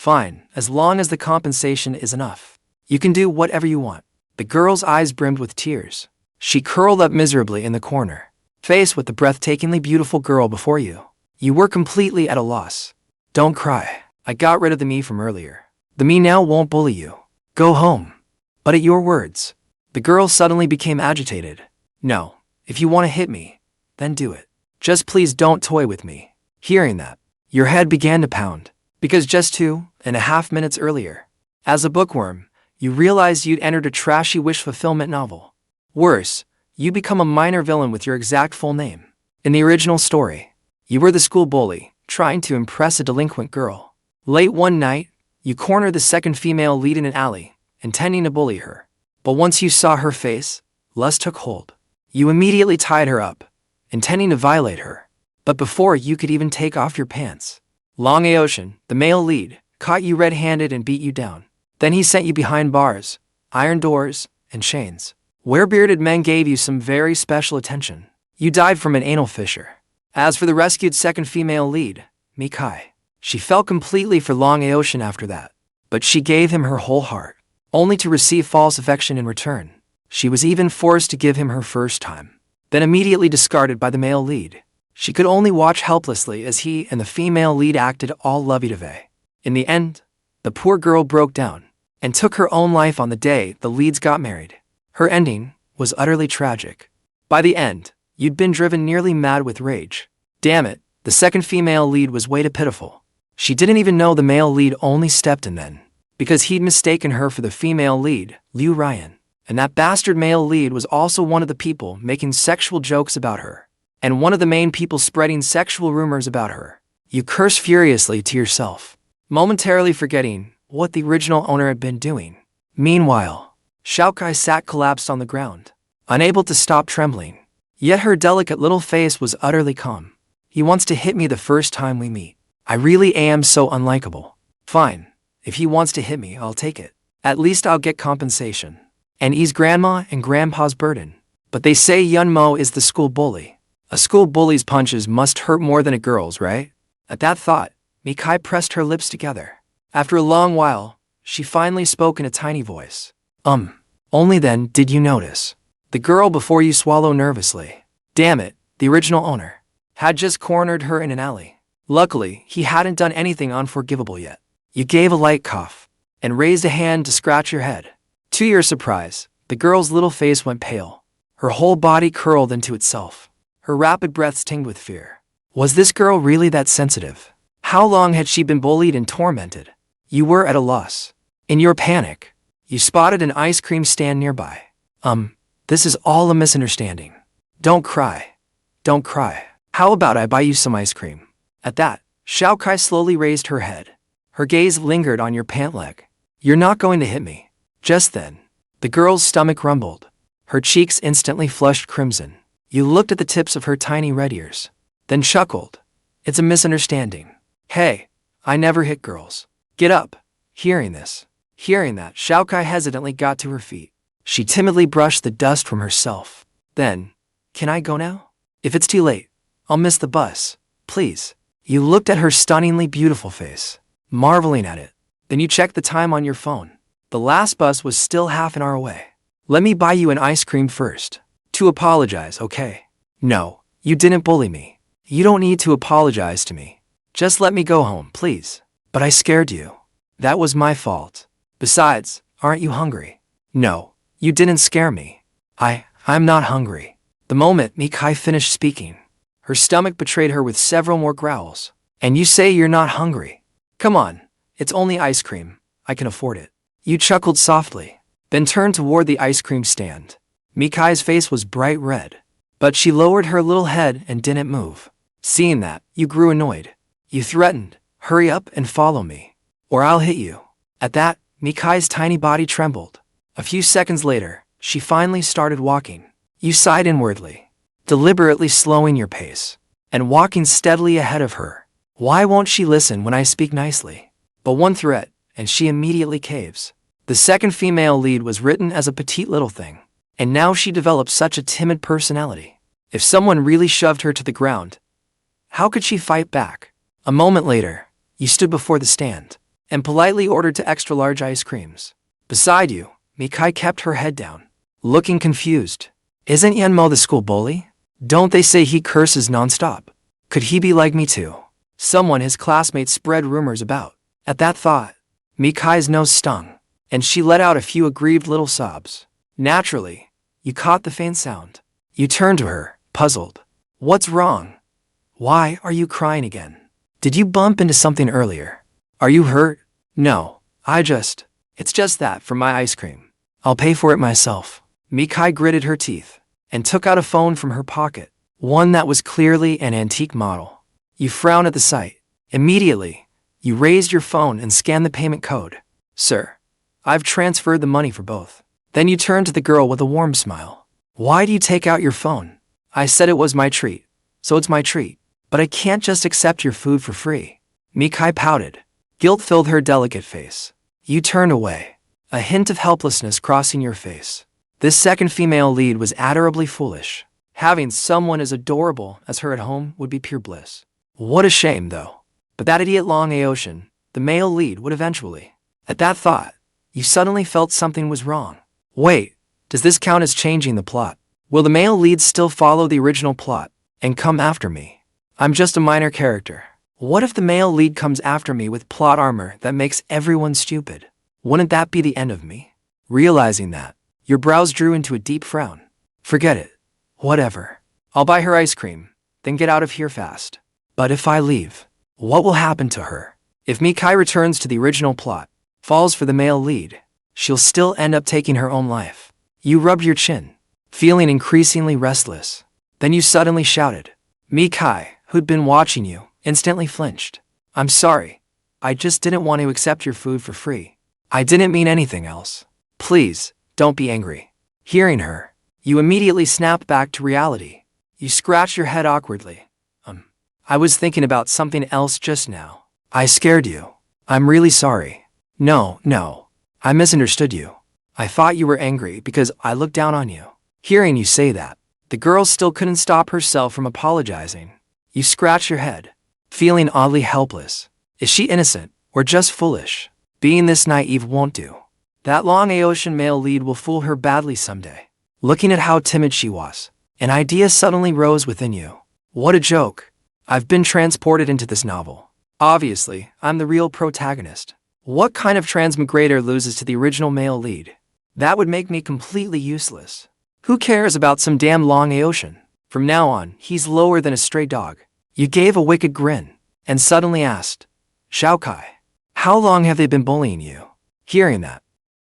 Fine, as long as the compensation is enough. You can do whatever you want. The girl's eyes brimmed with tears. She curled up miserably in the corner, faced with the breathtakingly beautiful girl before you. You were completely at a loss. Don't cry. I got rid of the me from earlier. The me now won't bully you. Go home. But at your words, the girl suddenly became agitated. No, if you want to hit me, then do it. Just please don't toy with me. Hearing that, your head began to pound, because just 2.5 minutes earlier, as a bookworm, you realized you'd entered a trashy wish fulfillment novel. Worse, you become a minor villain with your exact full name. In the original story, you were the school bully, trying to impress a delinquent girl. Late one night, you cornered the second female lead in an alley, intending to bully her. But once you saw her face, lust took hold. You immediately tied her up, intending to violate her. But before you could even take off your pants, Awakens, the male lead, caught you red-handed and beat you down. Then he sent you behind bars, iron doors, and chains, where bearded men gave you some very special attention. You died from an anal fissure. As for the rescued second female lead, Mi Cai, she fell completely for Awakens after that. But she gave him her whole heart, only to receive false affection in return. She was even forced to give him her first time, then immediately discarded by the male lead. She could only watch helplessly as he and the female lead acted all lovey-dovey. In the end, the poor girl broke down and took her own life on the day the leads got married. Her ending was utterly tragic. By the end, you'd been driven nearly mad with rage. Damn it, the second female lead was way too pitiful. She didn't even know the male lead only stepped in then, because he'd mistaken her for the female lead, Liu Ryan. And that bastard male lead was also one of the people making sexual jokes about her, and one of the main people spreading sexual rumors about her. You cursed furiously to yourself, momentarily forgetting what the original owner had been doing. Meanwhile, Xiaokai sat collapsed on the ground, unable to stop trembling. Yet her delicate little face was utterly calm. He wants to hit me the first time we meet. I really am so unlikable. Fine, if he wants to hit me, I'll take it. At least I'll get compensation and ease grandma and grandpa's burden. But they say young Mo is the school bully. A school bully's punches must hurt more than a girl's, right? At that thought, Mi Cai pressed her lips together. After a long while, she finally spoke in a tiny voice. Only then did you notice. The girl before you swallow nervously. Damn it, the original owner had just cornered her in an alley. Luckily, he hadn't done anything unforgivable yet. You gave a light cough and raised a hand to scratch your head. To your surprise, the girl's little face went pale. Her whole body curled into itself. Her rapid breaths tinged with fear. Was this girl really that sensitive? How long had she been bullied and tormented? You were at a loss. In your panic, you spotted an ice cream stand nearby. This is all a misunderstanding. Don't cry. Don't cry. How about I buy you some ice cream? At that, Xiaokai slowly raised her head. Her gaze lingered on your pant leg. You're not going to hit me. Just then, the girl's stomach rumbled. Her cheeks instantly flushed crimson. You looked at the tips of her tiny red ears, then chuckled. It's a misunderstanding. Hey, I never hit girls. Get up. Hearing this, hearing that, Xiaokai hesitantly got to her feet. She timidly brushed the dust from herself. Then, can I go now? If it's too late, I'll miss the bus. Please. You looked at her stunningly beautiful face, marveling at it. Then you checked the time on your phone. The last bus was still half an hour away. Let me buy you an ice cream first. To apologize, okay? No, you didn't bully me. You don't need to apologize to me. Just let me go home, please. But I scared you. That was my fault. Besides, aren't you hungry? No, you didn't scare me. I'm not hungry. The moment Mi Cai finished speaking, her stomach betrayed her with several more growls. And you say you're not hungry? Come on, it's only ice cream. I can afford it. You chuckled softly, then turned toward the ice cream stand. Mi Cai's face was bright red, but she lowered her little head and didn't move. Seeing that, you grew annoyed. You threatened, hurry up and follow me, or I'll hit you. At that, Mi Cai's tiny body trembled. A few seconds later, she finally started walking. You sighed inwardly, deliberately slowing your pace, and walking steadily ahead of her. Why won't she listen when I speak nicely? But one threat, and she immediately caves. The second female lead was written as a petite little thing, and now she developed such a timid personality. If someone really shoved her to the ground, how could she fight back? A moment later, you stood before the stand, and politely ordered 2 extra-large ice creams. Beside you, Mi Cai kept her head down, looking confused. Isn't Mo the school bully? Don't they say he curses nonstop? Could he be like me too? Someone his classmates spread rumors about. At that thought, Mi Cai's nose stung, and she let out a few aggrieved little sobs. Naturally, you caught the faint sound. You turned to her, puzzled. What's wrong? Why are you crying again? Did you bump into something earlier? Are you hurt? No, it's just that for my ice cream. I'll pay for it myself. Mi Cai gritted her teeth and took out a phone from her pocket, one that was clearly an antique model. You frowned at the sight. Immediately, you raised your phone and scanned the payment code. Sir, I've transferred the money for both. Then you turned to the girl with a warm smile. Why do you take out your phone? I said it was my treat, so it's my treat. But I can't just accept your food for free. Mi Cai pouted. Guilt filled her delicate face. You turned away, a hint of helplessness crossing your face. This second female lead was adorably foolish. Having someone as adorable as her at home would be pure bliss. What a shame, though. But that idiot Long Ocean, the male lead, would eventually. At that thought, you suddenly felt something was wrong. Wait, does this count as changing the plot? Will the male lead still follow the original plot and come after me? I'm just a minor character. What if the male lead comes after me with plot armor that makes everyone stupid? Wouldn't that be the end of me? Realizing that, your brows drew into a deep frown. Forget it. Whatever. I'll buy her ice cream, then get out of here fast. But if I leave, what will happen to her? If Mi Cai returns to the original plot, falls for the male lead, she'll still end up taking her own life. You rubbed your chin, feeling increasingly restless. Then you suddenly shouted. Mi Cai, who'd been watching you, instantly flinched. I'm sorry. I just didn't want to accept your food for free. I didn't mean anything else. Please, don't be angry. Hearing her, you immediately snapped back to reality. You scratched your head awkwardly. I was thinking about something else just now. I scared you. I'm really sorry. No, I misunderstood you. I thought you were angry because I looked down on you. Hearing you say that, the girl still couldn't stop herself from apologizing. You scratched your head, feeling oddly helpless. Is she innocent or just foolish? Being this naive won't do. That Long Ocean male lead will fool her badly someday. Looking at how timid she was, an idea suddenly rose within you. What a joke. I've been transported into this novel. Obviously, I'm the real protagonist. What kind of transmigrator loses to the original male lead? That would make me completely useless. Who cares about some damn Long Ocean? From now on, he's lower than a stray dog. You gave a wicked grin, and suddenly asked, Xiao Kai, how long have they been bullying you? Hearing that,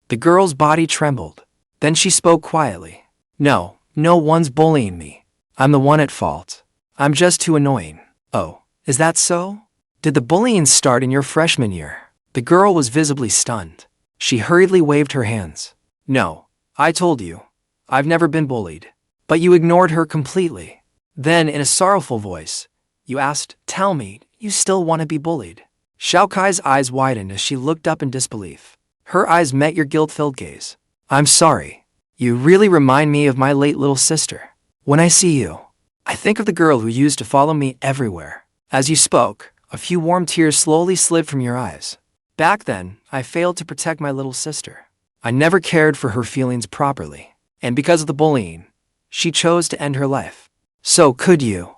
the girl's body trembled. Then she spoke quietly. No one's bullying me. I'm the one at fault. I'm just too annoying. Oh, is that so? Did the bullying start in your freshman year? The girl was visibly stunned. She hurriedly waved her hands. No, I told you. I've never been bullied. But you ignored her completely. Then, in a sorrowful voice, you asked, tell me, you still want to be bullied? Xiao Kai's eyes widened as she looked up in disbelief. Her eyes met your guilt-filled gaze. I'm sorry. You really remind me of my late little sister. When I see you, I think of the girl who used to follow me everywhere. As you spoke, a few warm tears slowly slid from your eyes. Back then, I failed to protect my little sister. I never cared for her feelings properly. And because of the bullying, she chose to end her life. So could you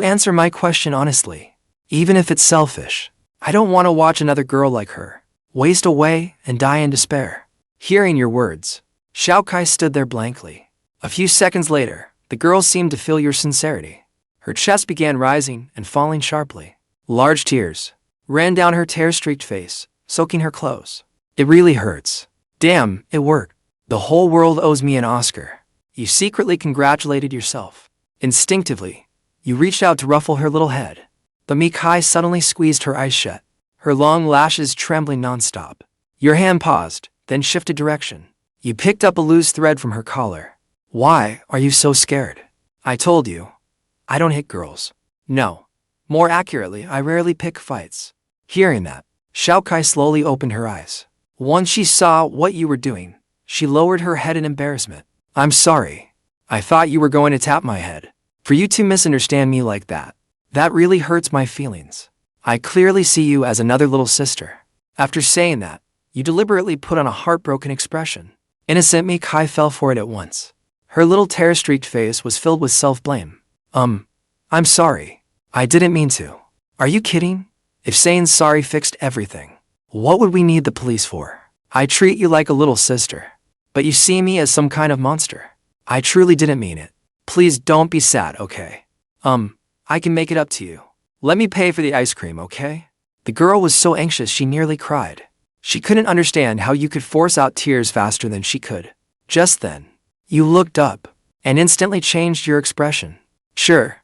answer my question honestly? Even if it's selfish. I don't want to watch another girl like her waste away and die in despair. Hearing your words, Xiao Kai stood there blankly. A few seconds later, the girl seemed to feel your sincerity. Her chest began rising and falling sharply. Large tears ran down her tear-streaked face, soaking her clothes. It really hurts. Damn, it worked. The whole world owes me an Oscar. You secretly congratulated yourself. Instinctively, you reached out to ruffle her little head. But Mi Cai suddenly squeezed her eyes shut, her long lashes trembling nonstop. Your hand paused, then shifted direction. You picked up a loose thread from her collar. Why are you so scared? I told you. I don't hit girls. No. More accurately, I rarely pick fights. Hearing that, Xiao Kai slowly opened her eyes. Once she saw what you were doing, she lowered her head in embarrassment. I'm sorry. I thought you were going to tap my head. For you to misunderstand me like that really hurts my feelings. I clearly see you as another little sister. After saying that, you deliberately put on a heartbroken expression. Innocent Mi Cai fell for it at once. Her little tear-streaked face was filled with self-blame. I'm sorry. I didn't mean to. Are you kidding? If saying sorry fixed everything, what would we need the police for? I treat you like a little sister, but you see me as some kind of monster. I truly didn't mean it. Please don't be sad, okay? I can make it up to you. Let me pay for the ice cream, okay? The girl was so anxious she nearly cried. She couldn't understand how you could force out tears faster than she could. Just then, you looked up and instantly changed your expression. Sure,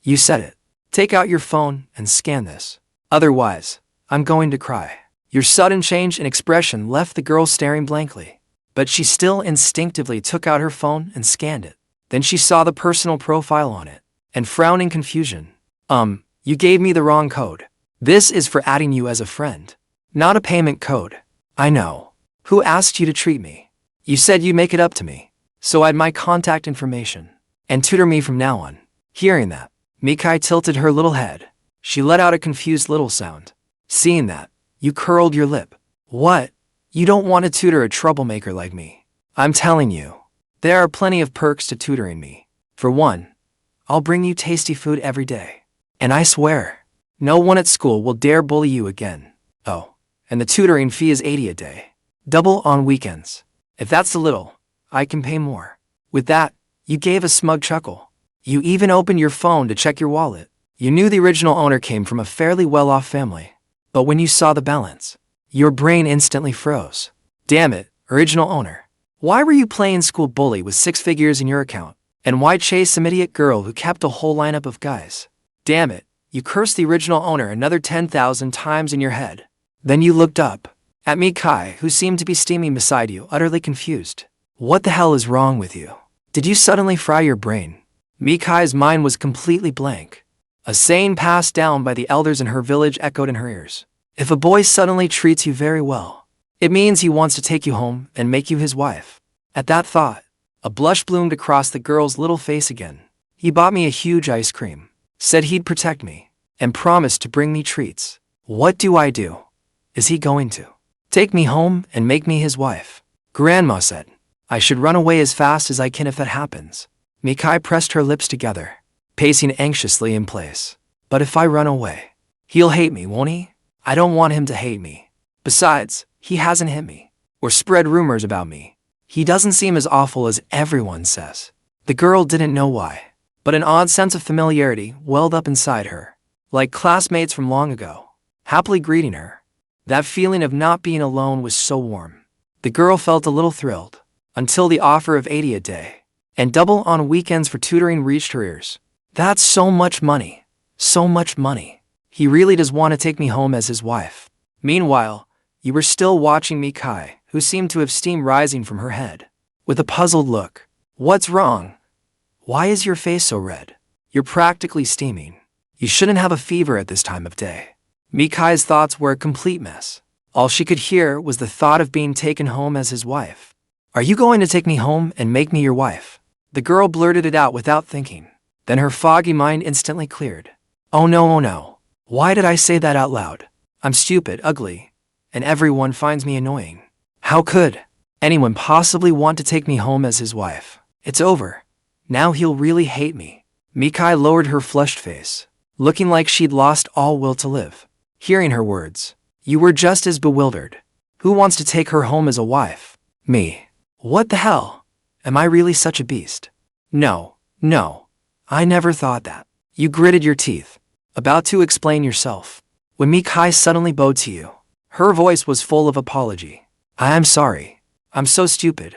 you said it. Take out your phone and scan this. Otherwise, I'm going to cry. Your sudden change in expression left the girl staring blankly, but she still instinctively took out her phone and scanned it. Then she saw the personal profile on it and frowned in confusion. You gave me the wrong code. This is for adding you as a friend, not a payment code. I know. Who asked you to treat me? You said you'd make it up to me, so add my contact information and tutor me from now on. Hearing that, Mi Cai tilted her little head. She let out a confused little sound. Seeing that, you curled your lip. What? You don't want to tutor a troublemaker like me? I'm telling you, there are plenty of perks to tutoring me. For one, I'll bring you tasty food every day. And I swear, no one at school will dare bully you again. Oh, and the tutoring fee is 80 a day. Double on weekends. If that's a little, I can pay more. With that, you gave a smug chuckle. You even opened your phone to check your wallet. You knew the original owner came from a fairly well-off family. But when you saw the balance, your brain instantly froze. Damn it, original owner. Why were you playing school bully with 6 figures in your account? And why chase some idiot girl who kept a whole lineup of guys? Damn it, you cursed the original owner another 10,000 times in your head. Then you looked up at Mi Cai, who seemed to be steaming beside you, utterly confused. What the hell is wrong with you? Did you suddenly fry your brain? Mi Cai's mind was completely blank. A saying passed down by the elders in her village echoed in her ears. If a boy suddenly treats you very well, it means he wants to take you home and make you his wife. At that thought, a blush bloomed across the girl's little face again. He bought me a huge ice cream, said he'd protect me, and promised to bring me treats. What do I do? Is he going to take me home and make me his wife? Grandma said I should run away as fast as I can if that happens. Mi Cai pressed her lips together, pacing anxiously in place. But if I run away, he'll hate me, won't he? I don't want him to hate me. Besides, he hasn't hit me or spread rumors about me. He doesn't seem as awful as everyone says. The girl didn't know why, but an odd sense of familiarity welled up inside her, like classmates from long ago, happily greeting her. That feeling of not being alone was so warm. The girl felt a little thrilled, until the offer of 80 a day and double on weekends for tutoring reached her ears. That's so much money. So much money. He really does want to take me home as his wife. Meanwhile, you were still watching Mi Cai, who seemed to have steam rising from her head. With a puzzled look. What's wrong? Why is your face so red? You're practically steaming. You shouldn't have a fever at this time of day. Mi Cai's thoughts were a complete mess. All she could hear was the thought of being taken home as his wife. Are you going to take me home and make me your wife? The girl blurted it out without thinking. Then her foggy mind instantly cleared. Oh no. Why did I say that out loud? I'm stupid, ugly, and everyone finds me annoying. How could anyone possibly want to take me home as his wife? It's over. Now he'll really hate me. Mi Cai lowered her flushed face, looking like she'd lost all will to live. Hearing her words, you were just as bewildered. Who wants to take her home as a wife? Me. What the hell? Am I really such a beast? No. I never thought that. You gritted your teeth, about to explain yourself, when Mi Cai suddenly bowed to you. Her voice was full of apology. I'm sorry. I'm so stupid.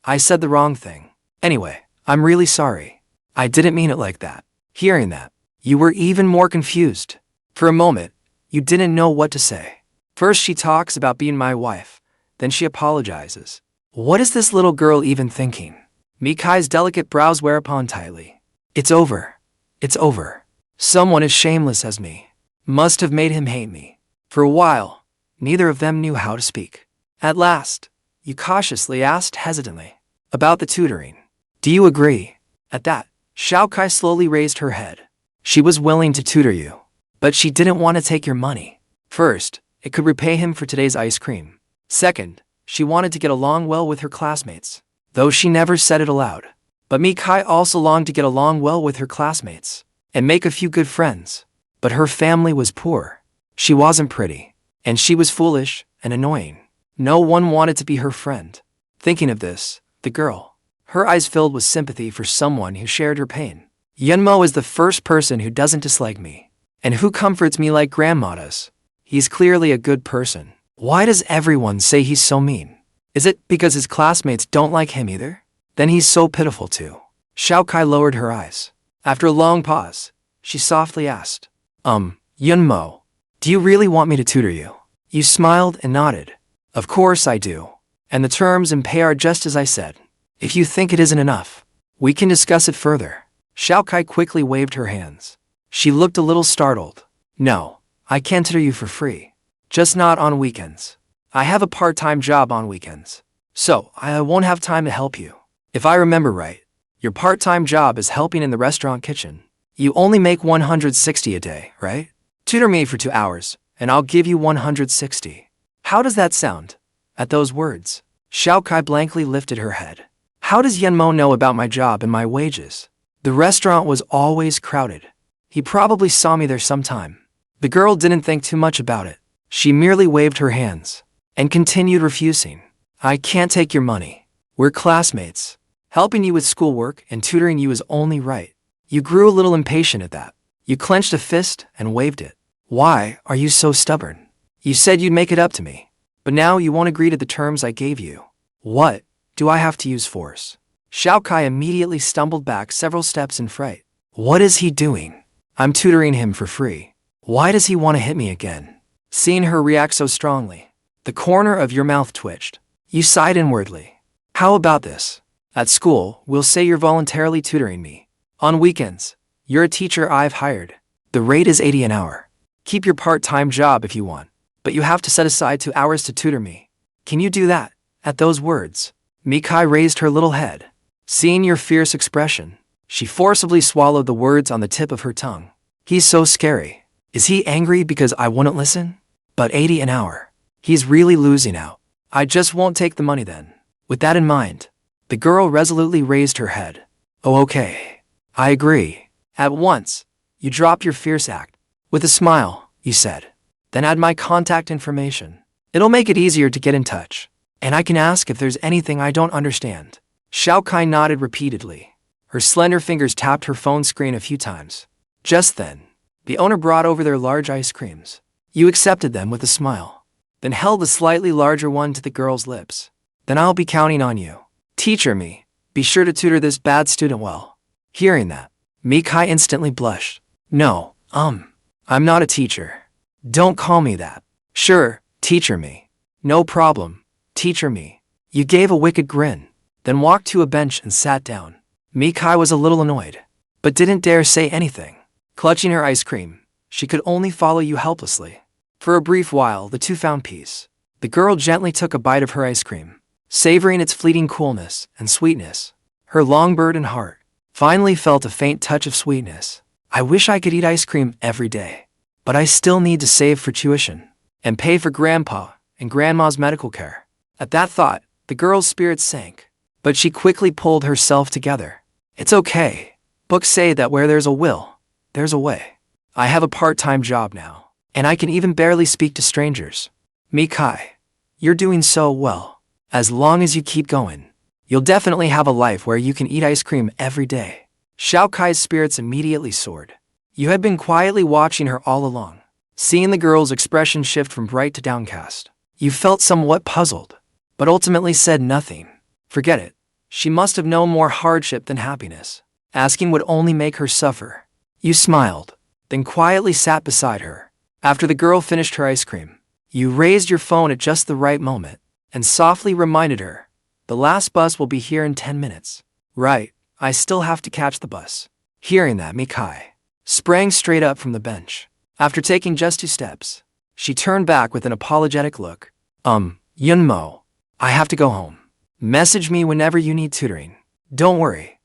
I said the wrong thing. Anyway, I'm really sorry. I didn't mean it like that. Hearing that, you were even more confused. For a moment, you didn't know what to say. First she talks about being my wife, then she apologizes. What is this little girl even thinking? Mi Cai's delicate brows whereupon tightly. It's over. It's over. Someone as shameless as me must have made him hate me. For a while, neither of them knew how to speak. At last, you cautiously asked hesitantly about the tutoring. Do you agree? At that, Xiao Kai slowly raised her head. She was willing to tutor you, but she didn't want to take your money. First, It could repay him for today's ice cream. Second, she wanted to get along well with her classmates, though she never said it aloud. But Mi Cai also longed to get along well with her classmates and make a few good friends. But her family was poor. She wasn't pretty, and she was foolish and annoying. No one wanted to be her friend. Thinking of this, the girl, her eyes filled with sympathy for someone who shared her pain. Mo is the first person who doesn't dislike me, and who comforts me like grandma does. He's clearly a good person. Why does everyone say he's so mean? Is it because his classmates don't like him either? Then he's so pitiful too. Xiao Kai lowered her eyes. After a long pause, she softly asked, Mo, do you really want me to tutor you? You smiled and nodded. Of course I do. And the terms and pay are just as I said. If you think it isn't enough, we can discuss it further. Xiao Kai quickly waved her hands. She looked a little startled. No, I can't tutor you for free. Just not on weekends. I have a part-time job on weekends, so I won't have time to help you. If I remember right, your part-time job is helping in the restaurant kitchen. You only make 160 a day, right? Tutor me for 2 hours, and I'll give you 160. How does that sound? At those words, Xiao Kai blankly lifted her head. How does Mo know about my job and my wages? The restaurant was always crowded. He probably saw me there sometime. The girl didn't think too much about it. She merely waved her hands and continued refusing. I can't take your money. We're classmates. Helping you with schoolwork and tutoring you is only right. You grew a little impatient at that. You clenched a fist and waved it. Why are you so stubborn? You said you'd make it up to me, but now you won't agree to the terms I gave you. What? Do I have to use force? Xiao Kai immediately stumbled back several steps in fright. What is he doing? I'm tutoring him for free. Why does he want to hit me again? Seeing her react so strongly, the corner of your mouth twitched. You sighed inwardly. How about this? At school, we'll say you're voluntarily tutoring me. On weekends, you're a teacher I've hired. The rate is 80 an hour. Keep your part-time job if you want, but you have to set aside 2 hours to tutor me. Can you do that? At those words, Mi Cai raised her little head. Seeing your fierce expression, she forcibly swallowed the words on the tip of her tongue. He's so scary. Is he angry because I wouldn't listen? But 80 an hour. He's really losing out. I just won't take the money then. With that in mind, the girl resolutely raised her head. Oh, okay. I agree. At once, you dropped your fierce act. With a smile, you said. Then add my contact information. It'll make it easier to get in touch. And I can ask if there's anything I don't understand. Xiao Kai nodded repeatedly. Her slender fingers tapped her phone screen a few times. Just then, the owner brought over their large ice creams. You accepted them with a smile, then held the slightly larger one to the girl's lips. Then I'll be counting on you. Teacher me, be sure to tutor this bad student well. Hearing that, Mi Cai instantly blushed. No, I'm not a teacher. Don't call me that. Sure, teacher me. No problem, teacher me. You gave a wicked grin, then walked to a bench and sat down. Mi Cai was a little annoyed, but didn't dare say anything. Clutching her ice cream, she could only follow you helplessly. For a brief while, the two found peace. The girl gently took a bite of her ice cream, savoring its fleeting coolness and sweetness. Her long burdened heart finally felt a faint touch of sweetness. I wish I could eat ice cream every day, but I still need to save for tuition and pay for grandpa and grandma's medical care. At that thought, the girl's spirits sank, but she quickly pulled herself together. It's okay. Books say that where there's a will, there's a way. I have a part-time job now, and I can even barely speak to strangers. Mi Cai, you're doing so well. As long as you keep going, you'll definitely have a life where you can eat ice cream every day. Xiao Kai's spirits immediately soared. You had been quietly watching her all along. Seeing the girl's expression shift from bright to downcast, you felt somewhat puzzled, but ultimately said nothing. Forget it. She must have known more hardship than happiness. Asking would only make her suffer. You smiled, then quietly sat beside her. After the girl finished her ice cream, you raised your phone at just the right moment and softly reminded her, the last bus will be here in 10 minutes. Right, I still have to catch the bus. Hearing that, Mi Cai sprang straight up from the bench. After taking just 2 steps, she turned back with an apologetic look. Mo, I have to go home. Message me whenever you need tutoring. Don't worry.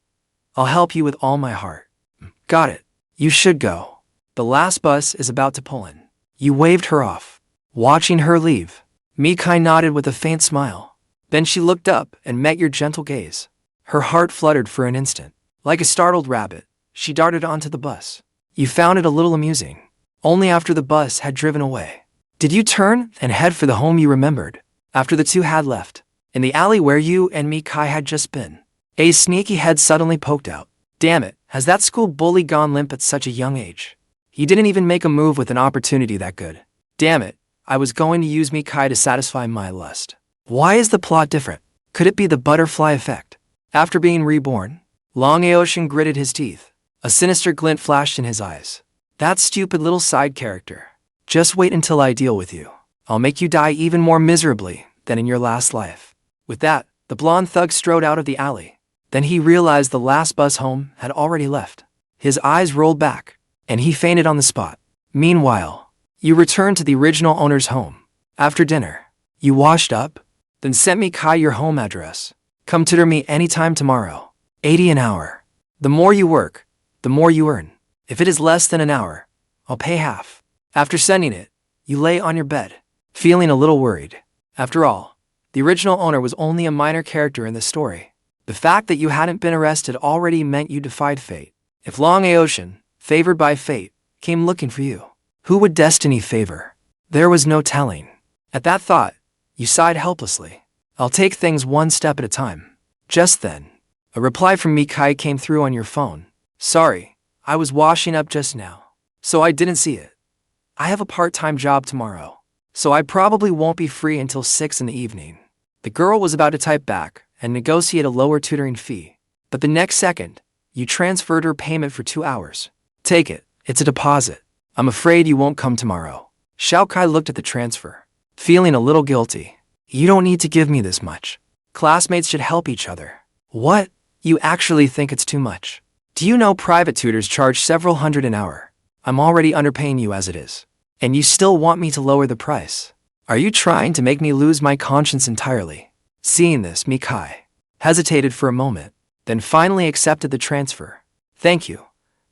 I'll help you with all my heart. Got it. You should go. The last bus is about to pull in. You waved her off. Watching her leave, Mi Cai nodded with a faint smile. Then she looked up and met your gentle gaze. Her heart fluttered for an instant. Like a startled rabbit, she darted onto the bus. You found it a little amusing. Only after the bus had driven away did you turn and head for the home you remembered, after the two had left, in the alley where you and Mi Cai had just been. A sneaky head suddenly poked out. Damn it, has that school bully gone limp at such a young age? He didn't even make a move with an opportunity that good. Damn it, I was going to use Mi Cai to satisfy my lust. Why is the plot different? Could it be the butterfly effect? After being reborn, Long Aoshin gritted his teeth. A sinister glint flashed in his eyes. That stupid little side character. Just wait until I deal with you. I'll make you die even more miserably than in your last life. With that, the blonde thug strode out of the alley. Then he realized the last bus home had already left. His eyes rolled back, and he fainted on the spot. Meanwhile, you returned to the original owner's home. After dinner, you washed up, then sent Mi Cai your home address. Come tutor me anytime tomorrow. 80 an hour. The more you work, the more you earn. If it is less than an hour, I'll pay half. After sending it, you lay on your bed, feeling a little worried. After all, the original owner was only a minor character in the story. The fact that you hadn't been arrested already meant you defied fate. If Long Aoshin, favored by fate, came looking for you, who would destiny favor? There was no telling. At that thought, you sighed helplessly. I'll take things one step at a time. Just then, a reply from Mi Cai came through on your phone. Sorry, I was washing up just now, so I didn't see it. I have a part-time job tomorrow, so I probably won't be free until 6 in the evening. The girl was about to type back and negotiate a lower tutoring fee, but the next second, you transferred her payment for 2 hours. Take it, it's a deposit. I'm afraid you won't come tomorrow. Xiao Kai looked at the transfer, feeling a little guilty. You don't need to give me this much. Classmates should help each other. What? You actually think it's too much? Do you know private tutors charge several hundred an hour? I'm already underpaying you as it is, and you still want me to lower the price? Are you trying to make me lose my conscience entirely? Seeing this, Mi Cai hesitated for a moment, then finally accepted the transfer. Thank you,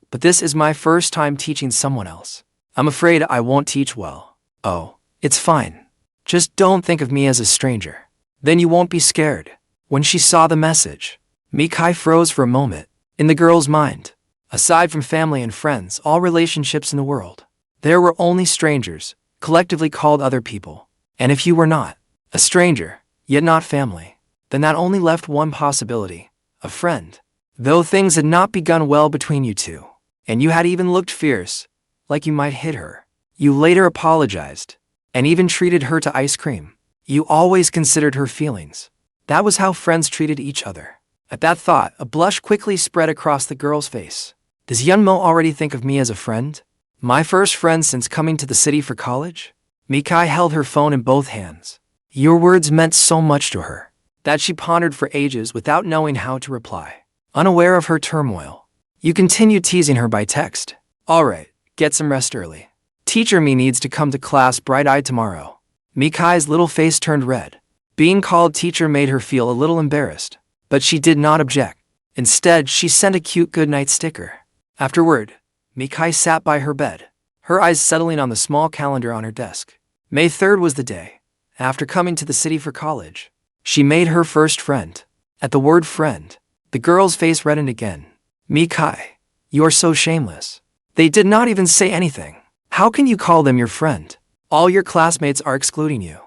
but this is my first time teaching someone else. I'm afraid I won't teach well. Oh, it's fine. Just don't think of me as a stranger. Then you won't be scared. When she saw the message, Mi Cai froze for a moment. In the girl's mind, aside from family and friends, all relationships in the world, there were only strangers, collectively called other people. And if you were not a stranger, yet not family, then that only left one possibility, a friend. Though things had not begun well between you two, and you had even looked fierce, like you might hit her, you later apologized, and even treated her to ice cream. You always considered her feelings. That was how friends treated each other. At that thought, a blush quickly spread across the girl's face. Does Yun Mo already think of me as a friend? My first friend since coming to the city for college? Mi Cai held her phone in both hands. Your words meant so much to her that she pondered for ages without knowing how to reply. Unaware of her turmoil, you continued teasing her by text. All right, get some rest early. Teacher Me needs to come to class bright-eyed tomorrow. Mi Cai's little face turned red. Being called teacher made her feel a little embarrassed, but she did not object. Instead, she sent a cute goodnight sticker. Afterward, Mi Cai sat by her bed, her eyes settling on the small calendar on her desk. May 3rd was the day. After coming to the city for college, she made her first friend. At the word friend, the girl's face reddened again. Mi Cai, you are so shameless. They did not even say anything. How can you call them your friend? All your classmates are excluding you.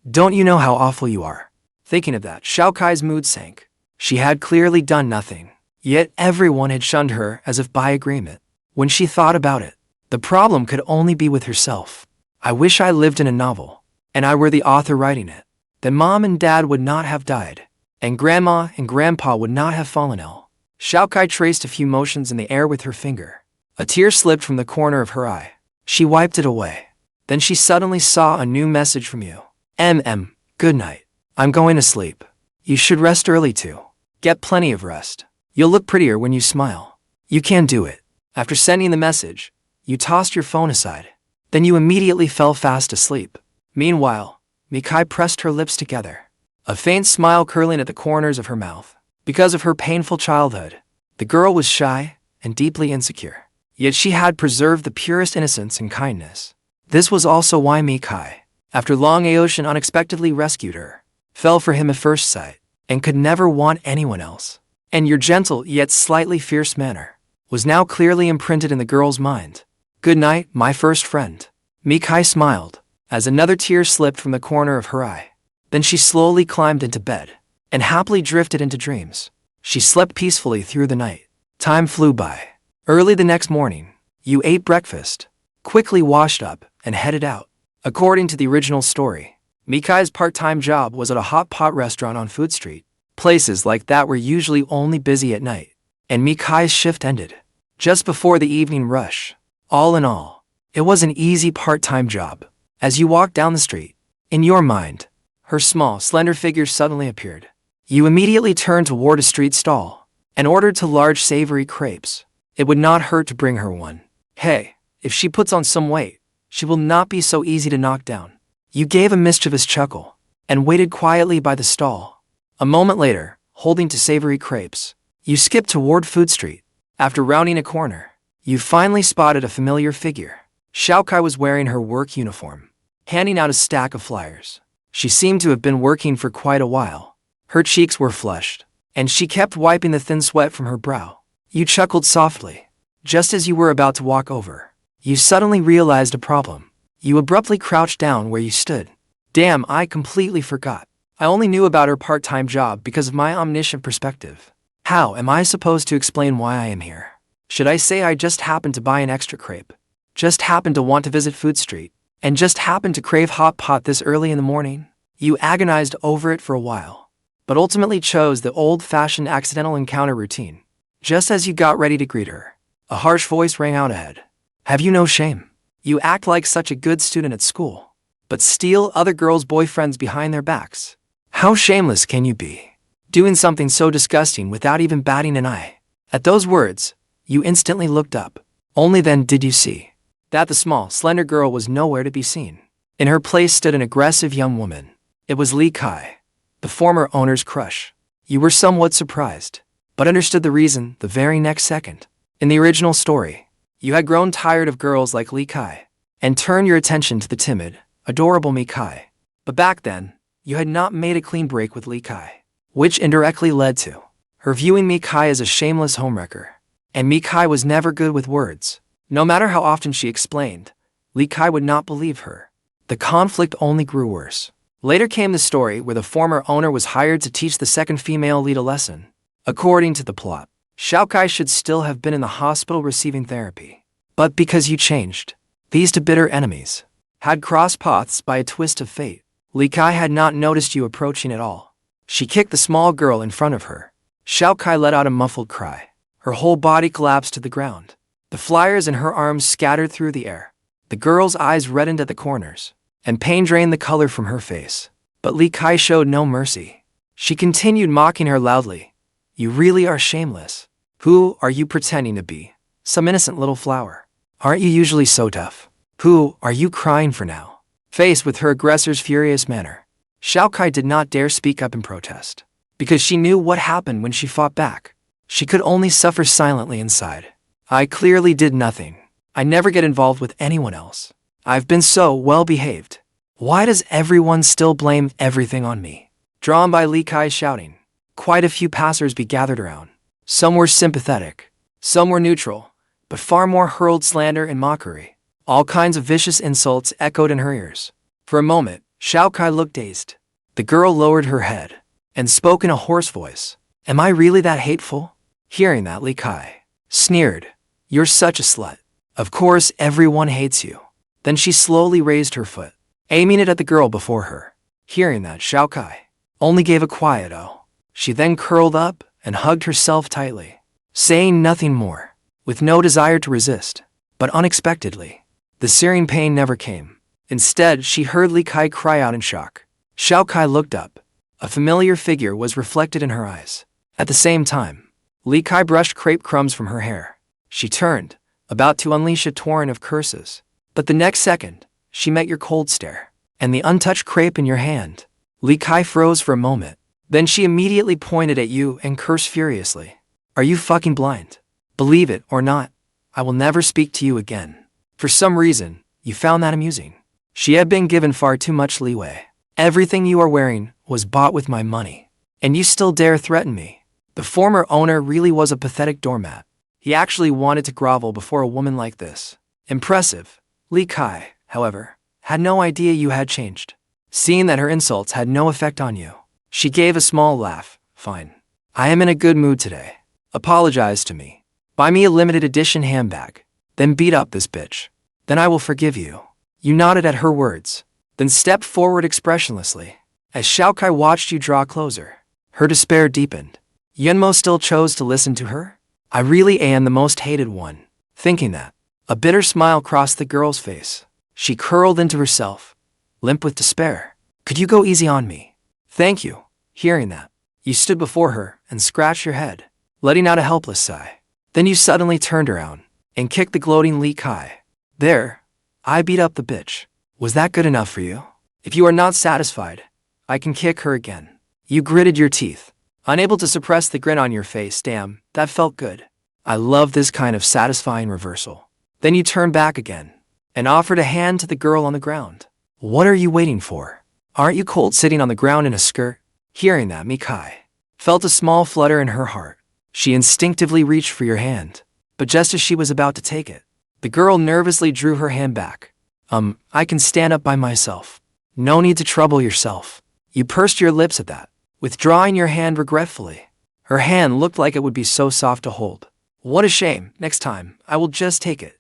Don't you know how awful you are? Thinking of that, Xiao Kai's mood sank. She had clearly done nothing, yet everyone had shunned her as if by agreement. When she thought about it, the problem could only be with herself. I wish I lived in a novel, and I were the author writing it. Then Mom and Dad would not have died, and Grandma and Grandpa would not have fallen ill. Xiao Kai traced a few motions in the air with her finger. A tear slipped from the corner of her eye. She wiped it away. Then she suddenly saw a new message from you. Good night. I'm going to sleep. You should rest early too. Get plenty of rest. You'll look prettier when you smile. You can do it. After sending the message, you tossed your phone aside. Then you immediately fell fast asleep. Meanwhile, Mi Cai pressed her lips together, a faint smile curling at the corners of her mouth. Because of her painful childhood, the girl was shy and deeply insecure. Yet she had preserved the purest innocence and kindness. This was also why Mi Cai, After long Aoshin unexpectedly rescued her, fell for him at first sight, and could never want anyone else. And your gentle yet slightly fierce manner was now clearly imprinted in the girl's mind. Good night, my first friend. Mi Cai smiled, as another tear slipped from the corner of her eye. Then she slowly climbed into bed, and happily drifted into dreams. She slept peacefully through the night. Time flew by. Early the next morning, you ate breakfast, quickly washed up, and headed out. According to the original story, Mi Cai's part-time job was at a hot pot restaurant on Food Street. Places like that were usually only busy at night, and Mi Cai's shift ended just before the evening rush. All in all, it was an easy part-time job. As you walked down the street, in your mind, her small, slender figure suddenly appeared. You immediately turned toward a street stall and ordered 2 large savory crepes. It would not hurt to bring her one. Hey, if she puts on some weight, she will not be so easy to knock down. You gave a mischievous chuckle and waited quietly by the stall. A moment later, holding 2 savory crepes, you skipped toward Food Street. After rounding a corner, you finally spotted a familiar figure. Xiaokai was wearing her work uniform, handing out a stack of flyers. She seemed to have been working for quite a while. Her cheeks were flushed, and she kept wiping the thin sweat from her brow. You chuckled softly. Just as you were about to walk over, you suddenly realized a problem. You abruptly crouched down where you stood. Damn, I completely forgot. I only knew about her part-time job because of my omniscient perspective. How am I supposed to explain why I am here? Should I say I just happened to buy an extra crepe, just happened to want to visit Food Street, and just happened to crave hot pot this early in the morning? You agonized over it for a while, but ultimately chose the old-fashioned accidental encounter routine. Just as you got ready to greet her, a harsh voice rang out ahead. Have you no shame? You act like such a good student at school, but steal other girls' boyfriends behind their backs. How shameless can you be? Doing something so disgusting without even batting an eye. At those words, you instantly looked up. Only then did you see that the small, slender girl was nowhere to be seen. In her place stood an aggressive young woman. It was Li Cai, the former owner's crush. You were somewhat surprised, but understood the reason the very next second. In the original story, you had grown tired of girls like Li Cai, and turned your attention to the timid, adorable Mi Cai. But back then, you had not made a clean break with Li Cai, which indirectly led to her viewing Mi Cai as a shameless homewrecker. And Mi Cai was never good with words. No matter how often she explained, Li Cai would not believe her. The conflict only grew worse. Later came the story where the former owner was hired to teach the second female lead a lesson. According to the plot, Xiaokai should still have been in the hospital receiving therapy. But because you changed, these 2 bitter enemies had crossed paths by a twist of fate. Li Cai had not noticed you approaching at all. She kicked the small girl in front of her. Xiaokai let out a muffled cry. Her whole body collapsed to the ground. The flyers in her arms scattered through the air. The girl's eyes reddened at the corners, and pain drained the color from her face. But Li Cai showed no mercy. She continued mocking her loudly. You really are shameless. Who are you pretending to be? Some innocent little flower. Aren't you usually so tough? Who are you crying for now? Faced with her aggressor's furious manner, Xiaokai did not dare speak up in protest, because she knew what happened when she fought back. She could only suffer silently inside. I clearly did nothing. I never get involved with anyone else. I've been so well behaved. Why does everyone still blame everything on me? Drawn by Li Cai's shouting, quite a few passers-by gathered around. Some were sympathetic, some were neutral, but far more hurled slander and mockery. All kinds of vicious insults echoed in her ears. For a moment, Xiaokai looked dazed. The girl lowered her head and spoke in a hoarse voice. Am I really that hateful? Hearing that, Li Cai sneered. You're such a slut. Of course everyone hates you. Then she slowly raised her foot, aiming it at the girl before her. Hearing that, Xiaokai only gave a quiet oh. She then curled up and hugged herself tightly, saying nothing more, with no desire to resist. But unexpectedly, the searing pain never came. Instead, she heard Li Cai cry out in shock. Xiaokai looked up. A familiar figure was reflected in her eyes. At the same time, Li Cai brushed crepe crumbs from her hair. She turned, about to unleash a torrent of curses. But the next second, she met your cold stare, and the untouched crepe in your hand. Li Cai froze for a moment. Then she immediately pointed at you and cursed furiously. Are you fucking blind? Believe it or not, I will never speak to you again. For some reason, you found that amusing. She had been given far too much leeway. Everything you are wearing was bought with my money. And you still dare threaten me. The former owner really was a pathetic doormat. He actually wanted to grovel before a woman like this. Impressive. Mi Cai, however, had no idea you had changed. Seeing that her insults had no effect on you, she gave a small laugh. Fine. I am in a good mood today. Apologize to me. Buy me a limited edition handbag. Then beat up this bitch. Then I will forgive you. You nodded at her words, then stepped forward expressionlessly. As Xiaokai watched you draw closer, her despair deepened. Yunmo still chose to listen to her? I really am the most hated one. Thinking that, a bitter smile crossed the girl's face. She curled into herself, limp with despair. Could you go easy on me? Thank you. Hearing that, you stood before her and scratched your head, letting out a helpless sigh. Then you suddenly turned around and kicked the gloating Mi Cai. There, I beat up the bitch. Was that good enough for you? If you are not satisfied, I can kick her again. You gritted your teeth, unable to suppress the grin on your face. Damn, that felt good. I love this kind of satisfying reversal. Then you turned back again and offered a hand to the girl on the ground. What are you waiting for? Aren't you cold sitting on the ground in a skirt? Hearing that, Mi Cai felt a small flutter in her heart. She instinctively reached for your hand, but just as she was about to take it, the girl nervously drew her hand back. I can stand up by myself. No need to trouble yourself. You pursed your lips at that, withdrawing your hand regretfully. Her hand looked like it would be so soft to hold. What a shame. Next time, I will just take it.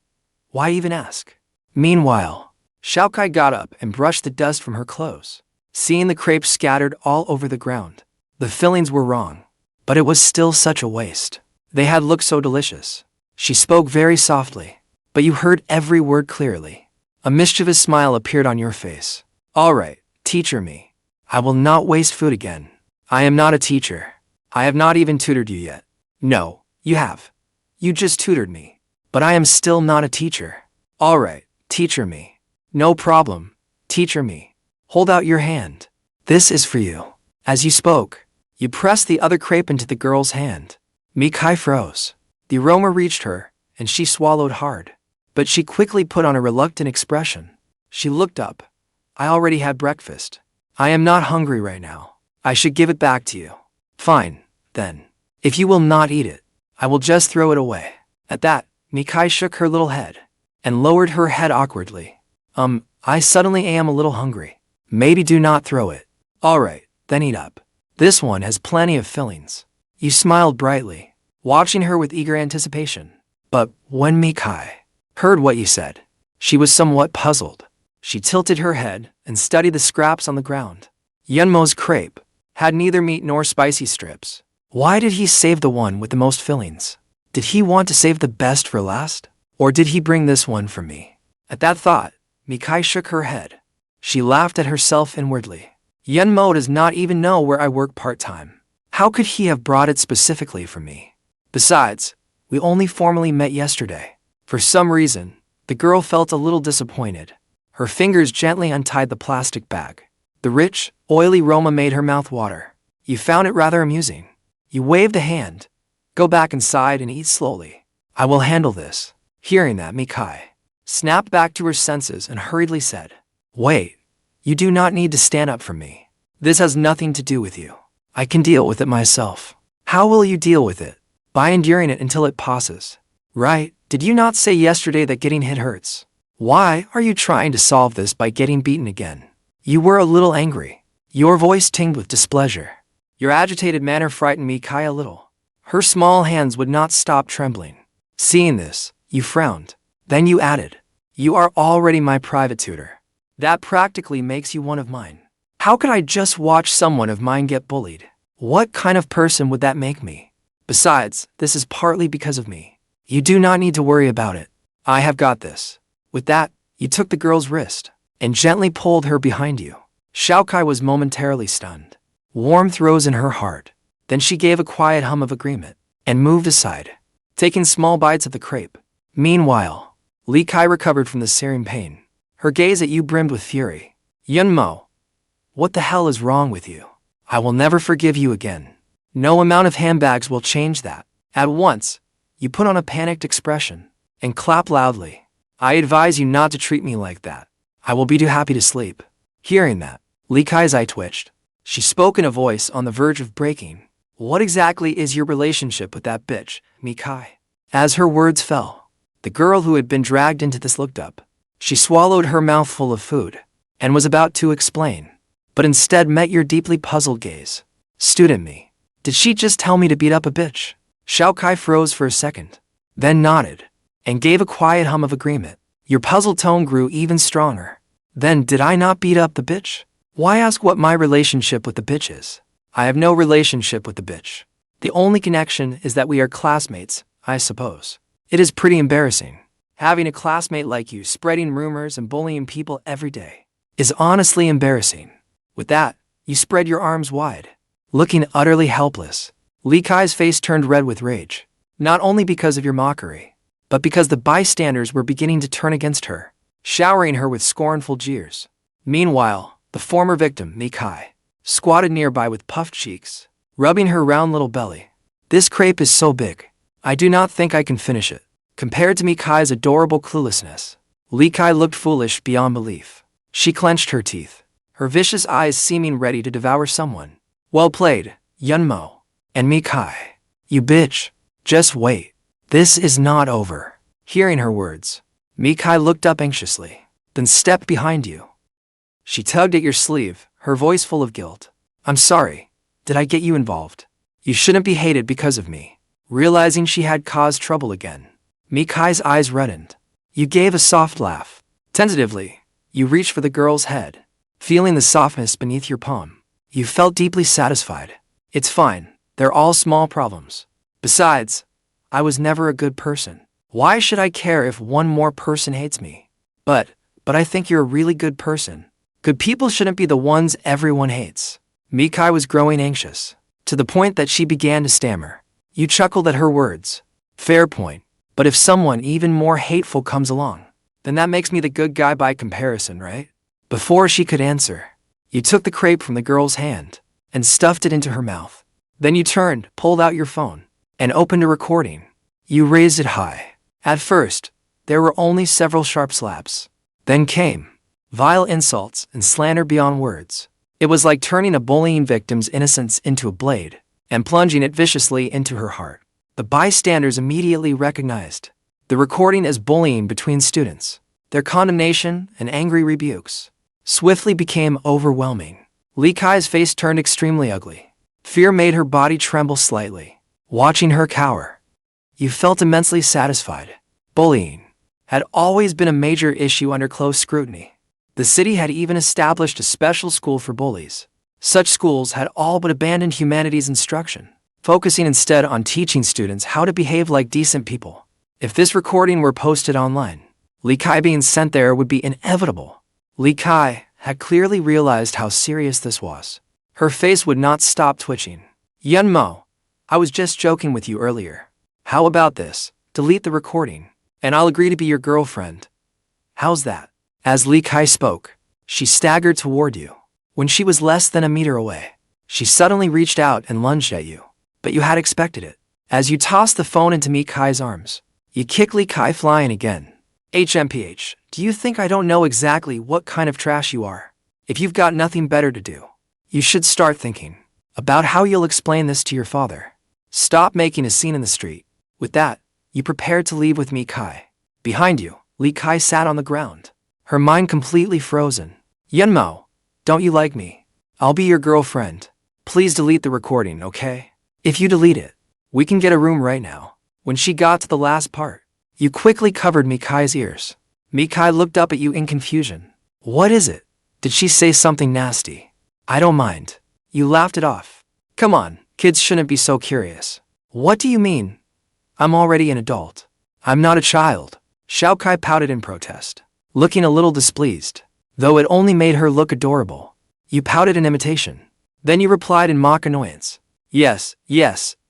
Why even ask? Meanwhile, Xiaokai got up and brushed the dust from her clothes. Seeing the crepes scattered all over the ground, the fillings were wrong, but it was still such a waste. They had looked so delicious. She spoke very softly, but you heard every word clearly. A mischievous smile appeared on your face. All right, teacher me. I will not waste food again. I am not a teacher. I have not even tutored you yet. No, you have. You just tutored me. But I am still not a teacher. All right, teacher me. No problem, teacher me. Hold out your hand. This is for you. As you spoke, you pressed the other crepe into the girl's hand. Mi Cai froze. The aroma reached her, and she swallowed hard. But she quickly put on a reluctant expression. She looked up. I already had breakfast. I am not hungry right now. I should give it back to you. Fine, then. If you will not eat it, I will just throw it away. At that, Mi Cai shook her little head and lowered her head awkwardly. I suddenly am a little hungry. Maybe do not throw it. All right, then eat up. This one has plenty of fillings. You smiled brightly, watching her with eager anticipation. But when Mi Cai heard what you said, she was somewhat puzzled. She tilted her head and studied the scraps on the ground. Yunmo's crepe had neither meat nor spicy strips. Why did he save the one with the most fillings? Did he want to save the best for last? Or did he bring this one for me? At that thought, Mi Cai shook her head. She laughed at herself inwardly. Yunmo does not even know where I work part-time. How could he have brought it specifically for me? Besides, we only formally met yesterday. For some reason, the girl felt a little disappointed. Her fingers gently untied the plastic bag. The rich, oily aroma made her mouth water. You found it rather amusing. You waved a hand. Go back inside and eat slowly. I will handle this. Hearing that, Mi Cai snapped back to her senses and hurriedly said, Wait, you do not need to stand up for me. This has nothing to do with you. I can deal with it myself. How will you deal with it? By enduring it until it passes. Right, did you not say yesterday that getting hit hurts? Why are you trying to solve this by getting beaten again? You were a little angry. Your voice tinged with displeasure. Your agitated manner frightened Mi Cai a little. Her small hands would not stop trembling. Seeing this, you frowned. Then you added, You are already my private tutor. That practically makes you one of mine. How could I just watch someone of mine get bullied? What kind of person would that make me? Besides, this is partly because of me. You do not need to worry about it. I have got this. With that, you took the girl's wrist and gently pulled her behind you. Xiaokai was momentarily stunned. Warmth rose in her heart. Then she gave a quiet hum of agreement and moved aside, taking small bites of the crepe. Meanwhile, Mi Cai recovered from the searing pain. Her gaze at you brimmed with fury. Yunmo, what the hell is wrong with you? I will never forgive you again. No amount of handbags will change that. At once, you put on a panicked expression and clapped loudly. I advise you not to treat me like that. I will be too happy to sleep. Hearing that, Li Kai's eye twitched. She spoke in a voice on the verge of breaking. What exactly is your relationship with that bitch, Mi Cai? As her words fell, the girl who had been dragged into this looked up. She swallowed her mouthful of food and was about to explain, but instead met your deeply puzzled gaze. Student me. Did she just tell me to beat up a bitch? Xiao Kai froze for a second, then nodded and gave a quiet hum of agreement. Your puzzled tone grew even stronger. Then did I not beat up the bitch? Why ask what my relationship with the bitch is? I have no relationship with the bitch. The only connection is that we are classmates, I suppose. It is pretty embarrassing. Having a classmate like you spreading rumors and bullying people every day is honestly embarrassing. With that, you spread your arms wide, looking utterly helpless. Li Kai's face turned red with rage, not only because of your mockery, but because the bystanders were beginning to turn against her, showering her with scornful jeers. Meanwhile, the former victim, Mi Cai, squatted nearby with puffed cheeks, rubbing her round little belly. This crepe is so big, I do not think I can finish it. Compared to Mi Cai's adorable cluelessness, Li Kai looked foolish beyond belief. She clenched her teeth, her vicious eyes seeming ready to devour someone. Well played, Yun Mo. And Mi Cai. You bitch. Just wait. This is not over. Hearing her words, Mi Cai looked up anxiously, then stepped behind you. She tugged at your sleeve, her voice full of guilt. I'm sorry. Did I get you involved? You shouldn't be hated because of me. Realizing she had caused trouble again, Mi Cai's eyes reddened. You gave a soft laugh. Tentatively, you reached for the girl's head. Feeling the softness beneath your palm, you felt deeply satisfied. It's fine. They're all small problems. Besides, I was never a good person. Why should I care if one more person hates me? But I think you're a really good person. Good people shouldn't be the ones everyone hates. Mi Cai was growing anxious, to the point that she began to stammer. You chuckled at her words. Fair point. But if someone even more hateful comes along, then that makes me the good guy by comparison, right? Before she could answer, you took the crepe from the girl's hand and stuffed it into her mouth. Then you turned, pulled out your phone, and opened a recording. You raised it high. At first, there were only several sharp slaps. Then came vile insults and slander beyond words. It was like turning a bullying victim's innocence into a blade and plunging it viciously into her heart. The bystanders immediately recognized the recording as bullying between students. Their condemnation and angry rebukes swiftly became overwhelming. Li Kai's face turned extremely ugly. Fear made her body tremble slightly. Watching her cower, you felt immensely satisfied. Bullying had always been a major issue under close scrutiny. The city had even established a special school for bullies. Such schools had all but abandoned humanities instruction, focusing instead on teaching students how to behave like decent people. If this recording were posted online, Li Kai being sent there would be inevitable. Li Kai had clearly realized how serious this was. Her face would not stop twitching. Yun Mo, I was just joking with you earlier. How about this? Delete the recording, and I'll agree to be your girlfriend. How's that? As Li Kai spoke, she staggered toward you. When she was less than a meter away, she suddenly reached out and lunged at you. But you had expected it. As you tossed the phone into Mi Cai's arms, you kicked Li Kai flying again. HMPH, do you think I don't know exactly what kind of trash you are? If you've got nothing better to do, you should start thinking about how you'll explain this to your father. Stop making a scene in the street. With that, you prepared to leave with Mi Cai. Behind you, Li Kai sat on the ground, her mind completely frozen. Yun Mo, don't you like me? I'll be your girlfriend. Please delete the recording, okay? If you delete it, we can get a room right now. When she got to the last part, you quickly covered Mi Cai's ears. Mi Cai looked up at you in confusion. What is it? Did she say something nasty? I don't mind. You laughed it off. Come on, kids shouldn't be so curious. What do you mean? I'm already an adult. I'm not a child. Xiao Kai pouted in protest, looking a little displeased, though it only made her look adorable. You pouted in imitation. Then you replied in mock annoyance. Yes,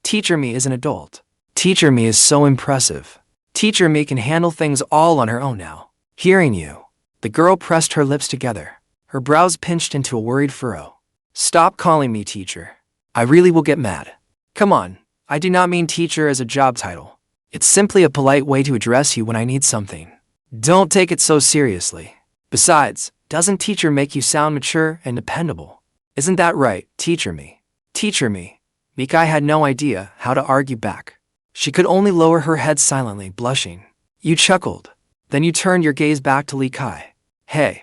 Teacher Me is an adult. Teacher Me is so impressive. Teacher Me can handle things all on her own now. Hearing you, the girl pressed her lips together, her brows pinched into a worried furrow. Stop calling me teacher. I really will get mad. Come on, I do not mean teacher as a job title. It's simply a polite way to address you when I need something. Don't take it so seriously. Besides, doesn't teacher make you sound mature and dependable? Isn't that right, teacher me? Teacher me. Mi Cai had no idea how to argue back. She could only lower her head silently, blushing. You chuckled. Then you turned your gaze back to Li Kai. Hey,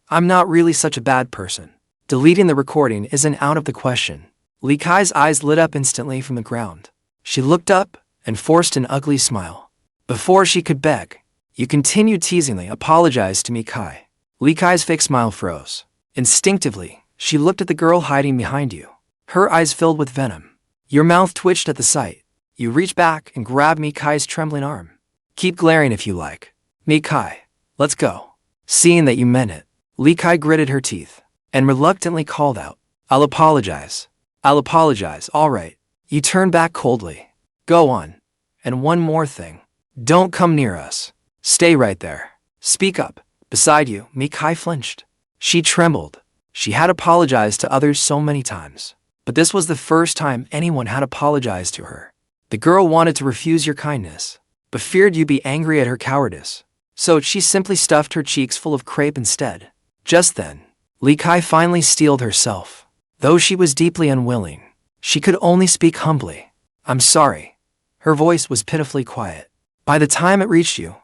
I'm not really such a bad person. Deleting the recording isn't out of the question. Li Kai's eyes lit up instantly from the ground. She looked up and forced an ugly smile. Before she could beg, you continued teasingly, apologize to Mi Cai. Li Kai's fake smile froze. Instinctively, she looked at the girl hiding behind you. Her eyes filled with venom. Your mouth twitched at the sight. You reached back and grabbed Mi Cai's trembling arm. Keep glaring if you like. Mi Cai, let's go. Seeing that you meant it, Li Kai gritted her teeth and reluctantly called out, I'll apologize. I'll apologize, all right. You turned back coldly. Go on. And one more thing. Don't come near us. Stay right there. Speak up. Beside you, Mi Cai flinched. She trembled. She had apologized to others so many times, but this was the first time anyone had apologized to her. The girl wanted to refuse your kindness, but feared you'd be angry at her cowardice. So she simply stuffed her cheeks full of crepe instead. Just then, Li Kai finally steeled herself. Though she was deeply unwilling, she could only speak humbly. I'm sorry. Her voice was pitifully quiet. By the time it reached you,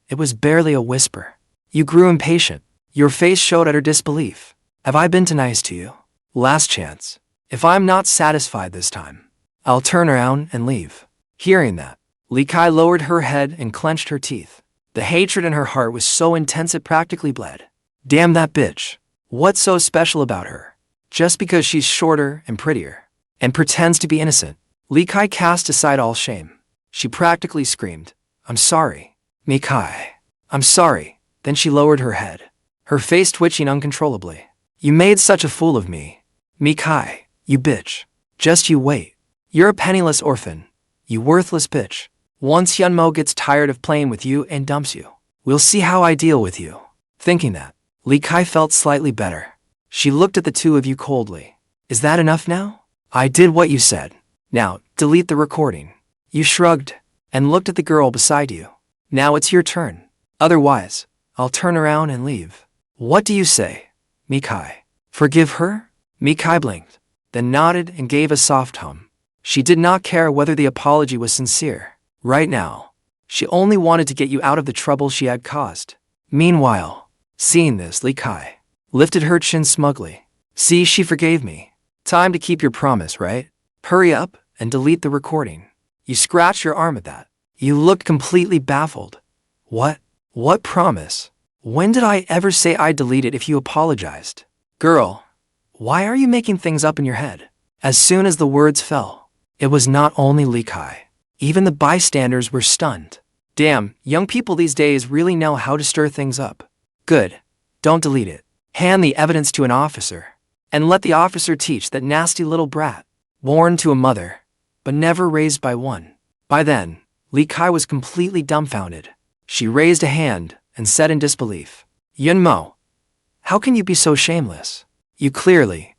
it was barely a whisper. You grew impatient. Your face showed utter disbelief. Have I been too nice to you? Last chance. If I'm not satisfied this time, I'll turn around and leave. Hearing that, Li Kai lowered her head and clenched her teeth. The hatred in her heart was so intense it practically bled. Damn that bitch. What's so special about her? Just because she's shorter and prettier, and pretends to be innocent. Li Kai cast aside all shame. She practically screamed, I'm sorry. Mi Cai. I'm sorry. Then she lowered her head, her face twitching uncontrollably. You made such a fool of me. Mi Cai, you bitch. Just you wait. You're a penniless orphan. You worthless bitch. Once Mo gets tired of playing with you and dumps you, we'll see how I deal with you. Thinking that, Li Kai felt slightly better. She looked at the two of you coldly. Is that enough now? I did what you said. Now, delete the recording. You shrugged and looked at the girl beside you. Now it's your turn. Otherwise, I'll turn around and leave. What do you say, Mi Cai? Forgive her? Mi Cai blinked, then nodded and gave a soft hum. She did not care whether the apology was sincere. Right now, she only wanted to get you out of the trouble she had caused. Meanwhile, seeing this, Li Kai lifted her chin smugly. See, she forgave me. Time to keep your promise, right? Hurry up and delete the recording. You scratched your arm at that. You looked completely baffled. What? What promise? When did I ever say I'd delete it if you apologized? Girl, why are you making things up in your head? As soon as the words fell, it was not only Li Kai. Even the bystanders were stunned. Damn, young people these days really know how to stir things up. Good. Don't delete it. Hand the evidence to an officer. And let the officer teach that nasty little brat. Born to a mother, but never raised by one. By then, Li Kai was completely dumbfounded. She raised a hand and said in disbelief, Mo, how can you be so shameless? You clearly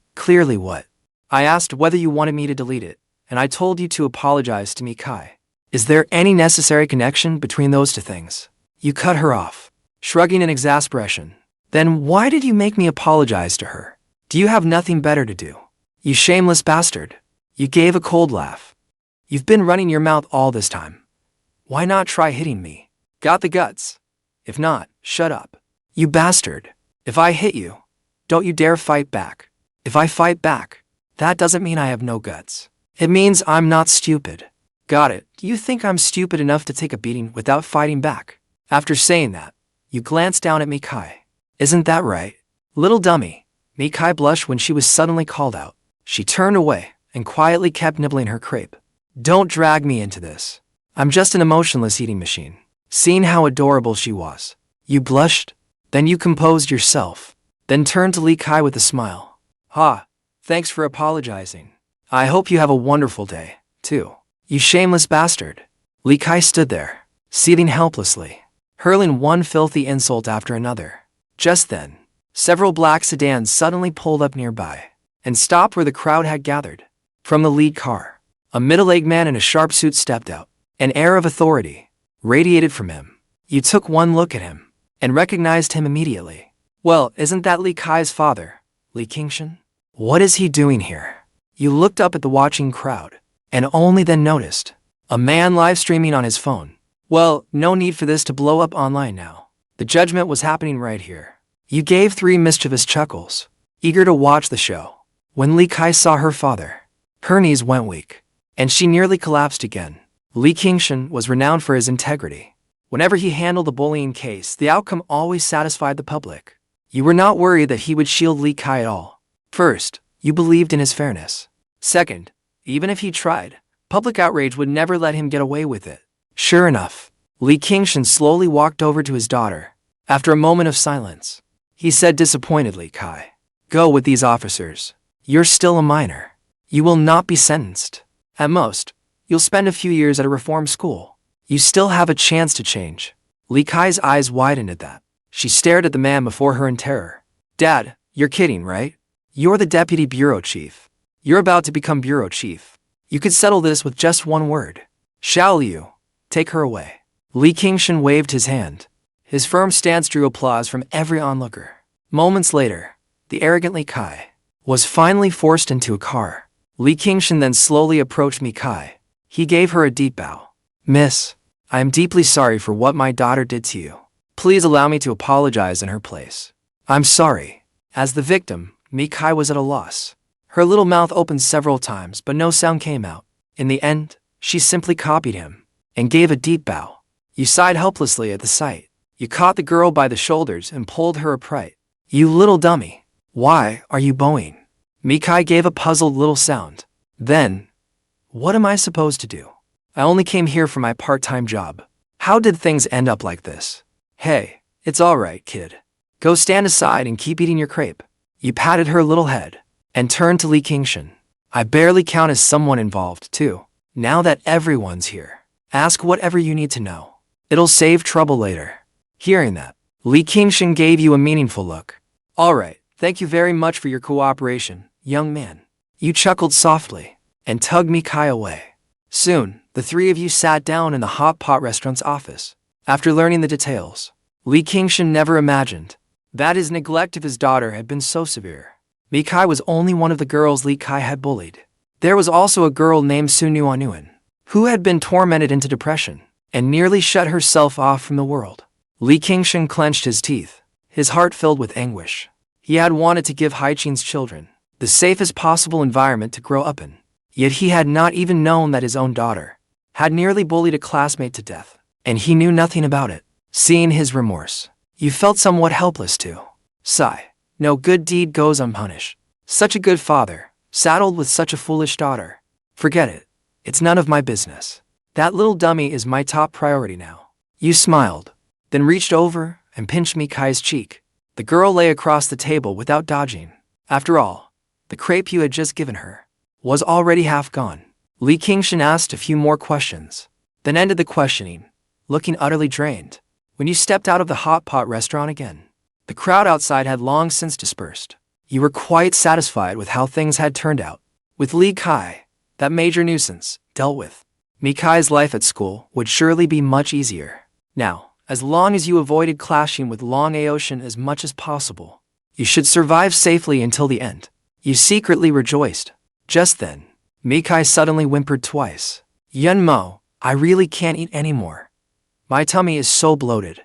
what? I asked whether you wanted me to delete it, and I told you to apologize to Mi Cai. Is there any necessary connection between those two things? You cut her off, shrugging in exasperation. Then why did you make me apologize to her? Do you have nothing better to do? You shameless bastard. You gave a cold laugh. You've been running your mouth all this time. Why not try hitting me? Got the guts? If not, shut up. You bastard. If I hit you, don't you dare fight back. If I fight back, that doesn't mean I have no guts. It means I'm not stupid. Got it? Do you think I'm stupid enough to take a beating without fighting back? After saying that, you glanced down at Mi Cai. Isn't that right? Little dummy. Mi Cai blushed when she was suddenly called out. She turned away and quietly kept nibbling her crepe. Don't drag me into this. I'm just an emotionless eating machine. Seeing how adorable she was, you blushed, then you composed yourself, then turned to Li Kai with a smile. Ha, thanks for apologizing. I hope you have a wonderful day, too. You shameless bastard. Li Kai stood there, seething helplessly, hurling one filthy insult after another. Just then, several black sedans suddenly pulled up nearby and stopped where the crowd had gathered. From the lead car, a middle-aged man in a sharp suit stepped out. An air of authority radiated from him. You took one look at him and recognized him immediately. Well, isn't that Li Kai's father, Li Qingshan? What is he doing here? You looked up at the watching crowd, and only then noticed a man live streaming on his phone. Well, no need for this to blow up online now. The judgment was happening right here. You gave 3 mischievous chuckles, eager to watch the show. When Li Kai saw her father, her knees went weak, and she nearly collapsed again. Li Qingshan was renowned for his integrity. Whenever he handled a bullying case, the outcome always satisfied the public. You were not worried that he would shield Li Kai at all. First, you believed in his fairness. Second, even if he tried, public outrage would never let him get away with it. Sure enough, Li Qingshan slowly walked over to his daughter. After a moment of silence, he said disappointedly, "Kai, go with these officers. You're still a minor. You will not be sentenced. At most, you'll spend a few years at a reform school. You still have a chance to change." Li Kai's eyes widened at that. She stared at the man before her in terror. "Dad, you're kidding, right? You're the deputy bureau chief. You're about to become bureau chief. You could settle this with just one word. Xiao Liu, take her away." Li Qingshan waved his hand. His firm stance drew applause from every onlooker. Moments later, the arrogant Li Kai was finally forced into a car. Li Qingshan then slowly approached Mi Cai. He gave her a deep bow. "Miss, I am deeply sorry for what my daughter did to you. Please allow me to apologize in her place." "I'm sorry." As the victim, Mi Cai was at a loss. Her little mouth opened several times, but no sound came out. In the end, she simply copied him and gave a deep bow. You sighed helplessly at the sight. You caught the girl by the shoulders and pulled her upright. "You little dummy. Why are you bowing?" Mi Cai gave a puzzled little sound. Then, "What am I supposed to do? I only came here for my part-time job. How did things end up like this?" "Hey, it's all right, kid. Go stand aside and keep eating your crepe." You patted her little head and turned to Li Qingshan. "I barely count as someone involved, too. Now that everyone's here, ask whatever you need to know. It'll save trouble later." Hearing that, Li Qingshan gave you a meaningful look. "All right, thank you very much for your cooperation, young man." You chuckled softly and tugged Mi Cai away. Soon, the 3 of you sat down in the hot pot restaurant's office. After learning the details, Li Qingshan never imagined that his neglect of his daughter had been so severe. Mi Cai was only one of the girls Li Kai had bullied. There was also a girl named Su Nuan, who had been tormented into depression and nearly shut herself off from the world. Li Qingshan clenched his teeth, his heart filled with anguish. He had wanted to give Haiqin's children the safest possible environment to grow up in. Yet he had not even known that his own daughter had nearly bullied a classmate to death, and he knew nothing about it. Seeing his remorse, you felt somewhat helpless too. Sigh. No good deed goes unpunished. Such a good father, saddled with such a foolish daughter. Forget it. It's none of my business. That little dummy is my top priority now. You smiled, then reached over and pinched Mi Cai's cheek. The girl lay across the table without dodging. After all, the crepe you had just given her was already half gone. Li Qingshan asked a few more questions, then ended the questioning, looking utterly drained. When you stepped out of the hot pot restaurant again, the crowd outside had long since dispersed. You were quite satisfied with how things had turned out. With Li Kai, that major nuisance, dealt with, Mi Cai's life at school would surely be much easier. Now, as long as you avoided clashing with Long Aocean as much as possible, you should survive safely until the end. You secretly rejoiced. Just then, Mi Cai suddenly whimpered twice. "Yun Mo, I really can't eat anymore. My tummy is so bloated."